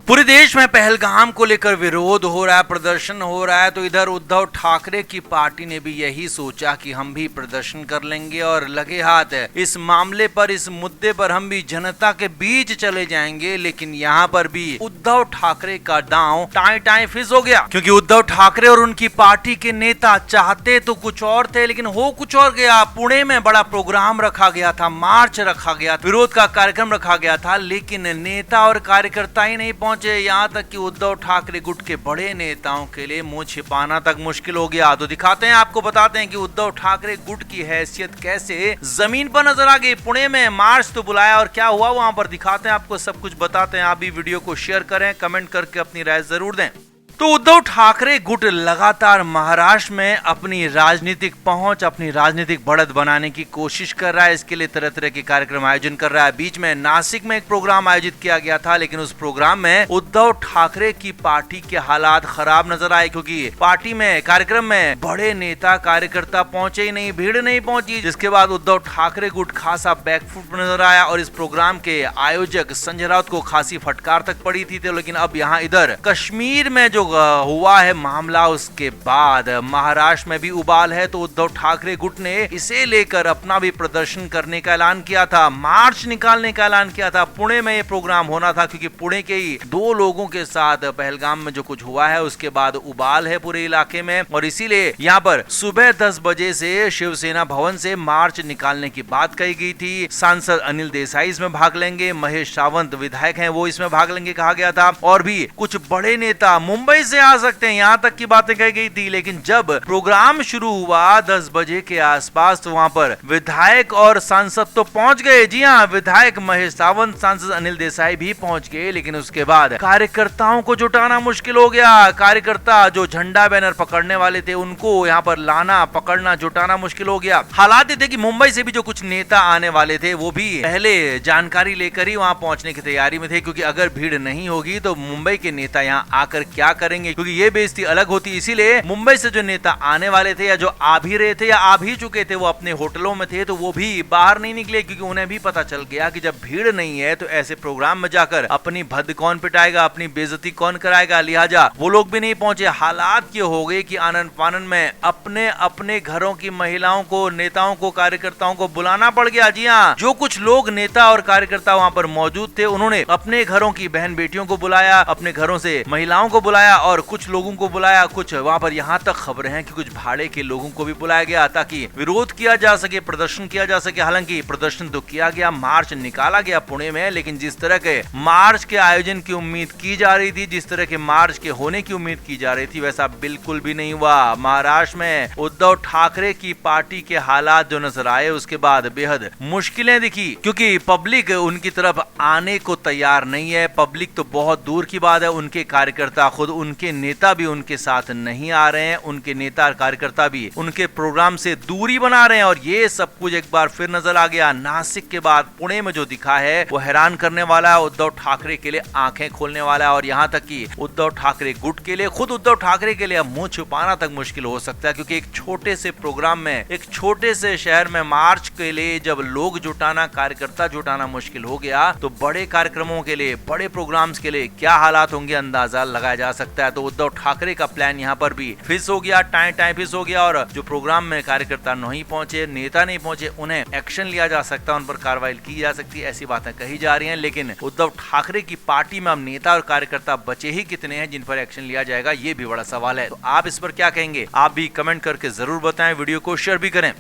पूरे देश में पहलगाम को लेकर विरोध हो रहा है, प्रदर्शन हो रहा है, तो इधर उद्धव ठाकरे की पार्टी ने भी यही सोचा कि हम भी प्रदर्शन कर लेंगे और लगे हाथ है इस मामले पर, इस मुद्दे पर हम भी जनता के बीच चले जाएंगे। लेकिन यहाँ पर भी उद्धव ठाकरे का दांव टाई टाई फिस हो गया, क्योंकि उद्धव ठाकरे और उनकी पार्टी के नेता चाहते तो कुछ और थे, लेकिन हो कुछ और गया। पुणे में बड़ा प्रोग्राम रखा गया था, मार्च रखा गया, विरोध का कार्यक्रम रखा गया था, लेकिन नेता और कार्यकर्ता ही नहीं पहुंचे। यहाँ तक कि उद्धव ठाकरे गुट के बड़े नेताओं के लिए मुंह छिपाना तक मुश्किल हो गया। तो दिखाते हैं, आपको बताते हैं कि उद्धव ठाकरे गुट की हैसियत कैसे जमीन पर नजर आ गई। पुणे में मार्च तो बुलाया और क्या हुआ वहां पर दिखाते हैं, आपको सब कुछ बताते हैं। आप भी वीडियो को शेयर करें, कमेंट करके अपनी राय जरूर दें। तो उद्धव ठाकरे गुट लगातार महाराष्ट्र में अपनी राजनीतिक पहुंच, अपनी राजनीतिक बढ़त बनाने की कोशिश कर रहा है। इसके लिए तरह तरह के कार्यक्रम आयोजन कर रहा है। बीच में नासिक में एक प्रोग्राम आयोजित किया गया था, लेकिन उस प्रोग्राम में उद्धव ठाकरे की पार्टी के हालात खराब नजर आए, क्योंकि पार्टी में कार्यक्रम में बड़े नेता कार्यकर्ता पहुंचे ही नहीं, भीड़ नहीं पहुंची, जिसके बाद उद्धव ठाकरे गुट खासा बैकफुट नजर आया और इस प्रोग्राम के आयोजक संजय राउत को खासी फटकार तक पड़ी थी। तो लेकिन अब यहाँ इधर कश्मीर में जो हुआ है मामला, उसके बाद महाराष्ट्र में भी उबाल है। तो उद्धव ठाकरे गुट ने इसे लेकर अपना भी प्रदर्शन करने का ऐलान किया था, मार्च निकालने का ऐलान किया था। पुणे में ये प्रोग्राम होना था, क्योंकि पुणे के ही 2 लोगों के साथ पहलगाम में जो कुछ हुआ है उसके बाद उबाल है पूरे इलाके में, और इसीलिए यहाँ पर सुबह 10 बजे से शिवसेना भवन से मार्च निकालने की बात कही गई थी। सांसद अनिल देसाई इसमें भाग लेंगे, महेश सावंत विधायक हैं वो इसमें भाग लेंगे कहा गया था, और भी कुछ बड़े नेता मुंबई से आ सकते हैं, यहाँ तक की बातें कही गई थी। लेकिन जब प्रोग्राम शुरू हुआ 10 बजे के आसपास, तो वहाँ पर विधायक और सांसद तो पहुंच गए। जी हाँ, विधायक महेश सावंत, सांसद अनिल देसाई भी पहुंच गए, लेकिन उसके बाद कार्यकर्ताओं को जुटाना मुश्किल हो गया। कार्यकर्ता जो झंडा बैनर पकड़ने वाले थे उनको यहाँ पर लाना, पकड़ना, जुटाना मुश्किल हो गया। हालात ये थे कि मुंबई से भी जो कुछ नेता आने वाले थे वो भी पहले जानकारी लेकर ही वहाँ पहुंचने की तैयारी में थे, क्योंकि अगर भीड़ नहीं होगी तो मुंबई के नेता यहाँ आकर क्या करेंगे, क्योंकि ये बेइज्जती अलग होती। इसीलिए मुंबई से जो नेता आने वाले थे या जो आ भी रहे थे या आ भी चुके थे, वो अपने होटलों में थे, तो वो भी बाहर नहीं निकले, क्योंकि उन्हें भी पता चल गया कि जब भीड़ नहीं है तो ऐसे प्रोग्राम में जाकर अपनी भद्द कौन पिटाएगा, अपनी बेइज्जती कौन कराएगा। लिहाजा वो लोग भी नहीं पहुंचे। हालात ये हो गए कि आनन फानन में अपने अपने घरों की महिलाओं को, नेताओं को, कार्यकर्ताओं को बुलाना पड़ गया। जी हाँ, जो कुछ लोग नेता और कार्यकर्ता वहाँ पर मौजूद थे उन्होंने अपने घरों की बहन बेटियों को बुलाया, अपने घरों से महिलाओं को बुलाया और कुछ लोगों को बुलाया। कुछ वहाँ पर यहाँ तक खबरें हैं कि कुछ भाड़े के लोगों को भी बुलाया गया, ताकि विरोध किया जा सके, प्रदर्शन किया जा सके। हालांकि प्रदर्शन तो किया गया, मार्च निकाला गया पुणे में, लेकिन जिस तरह के मार्च के आयोजन की उम्मीद की जा रही थी, जिस तरह के मार्च के होने की उम्मीद की जा रही थी, वैसा बिल्कुल भी नहीं हुआ। महाराष्ट्र में उद्धव ठाकरे की पार्टी के हालात जो नजर आए उसके बाद बेहद मुश्किलें दिखी, क्योंकि पब्लिक उनकी तरफ आने को तैयार नहीं है। पब्लिक तो बहुत दूर की बात है, उनके कार्यकर्ता, खुद उनके नेता भी उनके साथ नहीं आ रहे हैं, उनके नेता और कार्यकर्ता भी उनके प्रोग्राम से दूरी बना रहे हैं। और ये सब कुछ एक बार फिर नजर आ गया नासिक के बाद। पुणे में जो दिखा है वो हैरान करने वाला है, उद्धव ठाकरे के लिए आंखें खोलने वाला है, और यहाँ तक कि उद्धव ठाकरे गुट के लिए, खुद उद्धव ठाकरे के लिए मुंह छुपाना तक मुश्किल हो सकता है, क्योंकि एक छोटे से प्रोग्राम में, एक छोटे से शहर में मार्च के लिए जब लोग जुटाना, कार्यकर्ता जुटाना मुश्किल हो गया, तो बड़े कार्यक्रमों के लिए, बड़े प्रोग्राम्स के लिए क्या हालात होंगे अंदाजा लगाया जा सकता है। तो उद्धव ठाकरे का प्लान यहाँ पर भी फिस हो गया, टाइम फिस हो गया, और जो प्रोग्राम में कार्यकर्ता नहीं पहुंचे, नेता नहीं पहुंचे, उन्हें एक्शन लिया जा सकता है, उन पर कार्रवाई की जा सकती है, ऐसी बातें कही जा रही हैं। लेकिन उद्धव ठाकरे की पार्टी में अब नेता और कार्यकर्ता बचे ही कितने हैं जिन पर एक्शन लिया जाएगा, ये भी बड़ा सवाल है। तो आप इस पर क्या कहेंगे, आप भी कमेंट करके जरूर बताएं, वीडियो को शेयर भी करें।